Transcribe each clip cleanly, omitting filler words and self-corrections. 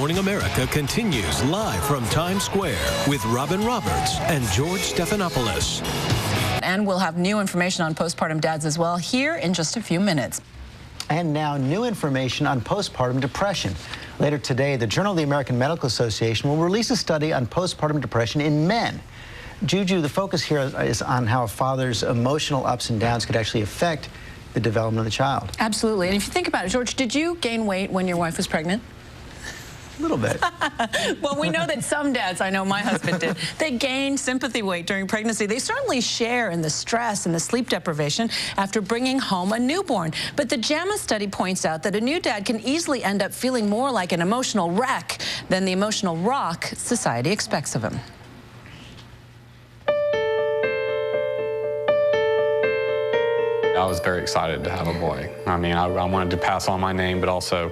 Morning America continues live from Times Square with Robin Roberts and George Stephanopoulos. And we'll have new information on postpartum dads as well here in just a few minutes. And now new information on postpartum depression. Later today, the Journal of the American Medical Association will release a study on postpartum depression in men. Juju, the focus here is on how a father's emotional ups and downs could actually affect the development of the child. Absolutely. And if you think about it, George, did you gain weight when your wife was pregnant? A little bit. Well, we know that some dads, I know my husband did, they gained sympathy weight during pregnancy. They certainly share in the stress and the sleep deprivation after bringing home a newborn. But the JAMA study points out that a new dad can easily end up feeling more like an emotional wreck than the emotional rock society expects of him. I was very excited to have a boy. I mean, I wanted to pass on my name, but also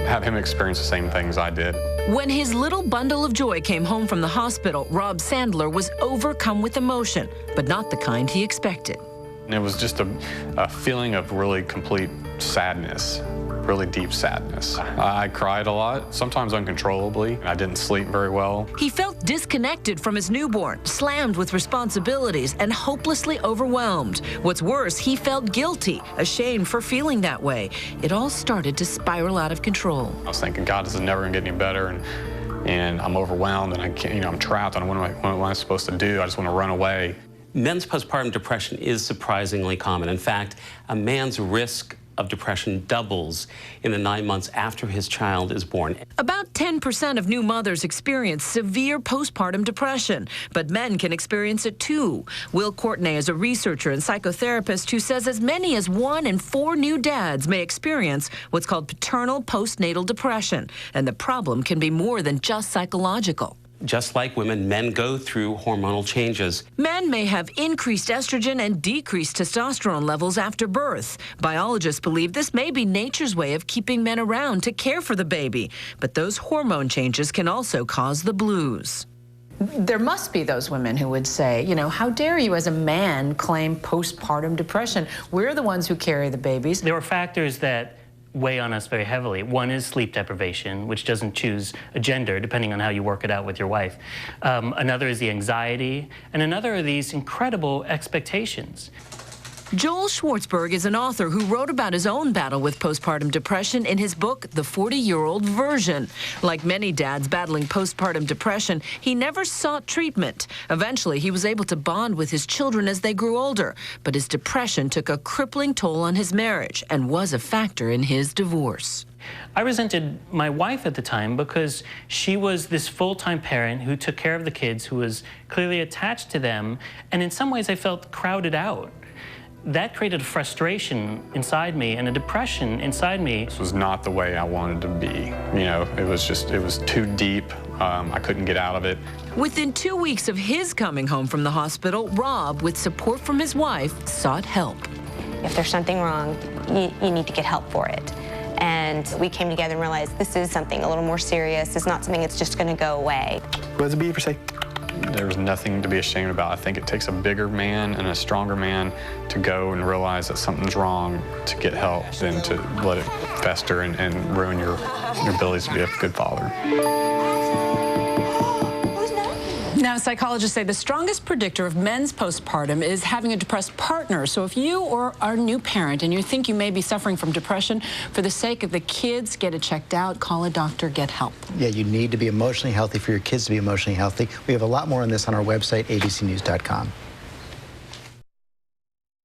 have him experience the same things I did. When his little bundle of joy came home from the hospital, Rob Sandler was overcome with emotion, but not the kind he expected. And it was just a feeling of really complete sadness, really deep sadness. I cried a lot, sometimes uncontrollably. I didn't sleep very well. He felt disconnected from his newborn, slammed with responsibilities, and hopelessly overwhelmed. What's worse, he felt guilty, ashamed for feeling that way. It all started to spiral out of control. I was thinking, God, this is never gonna get any better, and I'm overwhelmed, and I can't, I'm trapped. I don't know what am I supposed to do? I just want to run away. Men's postpartum depression is surprisingly common. In fact, a man's risk of depression doubles in the 9 months after his child is born. About 10% of new mothers experience severe postpartum depression, but men can experience it too. Will Courtenay is a researcher and psychotherapist who says as many as 1 in 4 new dads may experience what's called paternal postnatal depression, and the problem can be more than just psychological. Just like women, men go through hormonal changes. Men may have increased estrogen and decreased testosterone levels after birth. Biologists believe this may be nature's way of keeping men around to care for the baby. But those hormone changes can also cause the blues. There must be those women who would say, you know, how dare you as a man claim postpartum depression? We're the ones who carry the babies. There are factors that weigh on us very heavily. One is sleep deprivation, which doesn't choose a gender depending on how you work it out with your wife. Another is the anxiety, and another are these incredible expectations. Joel Schwartzberg is an author who wrote about his own battle with postpartum depression in his book, The 40-Year-Old Version. Like many dads battling postpartum depression, he never sought treatment. Eventually, he was able to bond with his children as they grew older, but his depression took a crippling toll on his marriage and was a factor in his divorce. I resented my wife at the time because she was this full-time parent who took care of the kids, who was clearly attached to them, and in some ways I felt crowded out. That created a frustration inside me and a depression inside me. This was not the way I wanted to be. You know, it was too deep. I couldn't get out of it. Within 2 weeks of his coming home from the hospital, Rob, with support from his wife, sought help. If there's something wrong, you need to get help for it. And we came together and realized this is something a little more serious. It's not something that's just going to go away. What does the beaver say? There's nothing to be ashamed about. I think it takes a bigger man and a stronger man to go and realize that something's wrong to get help than to let it fester and ruin your ability to be a good father. Now, psychologists say the strongest predictor of men's postpartum is having a depressed partner. So if you are a new parent and you think you may be suffering from depression, for the sake of the kids, get it checked out, call a doctor, get help. Yeah, you need to be emotionally healthy for your kids to be emotionally healthy. We have a lot more on this on our website, abcnews.com.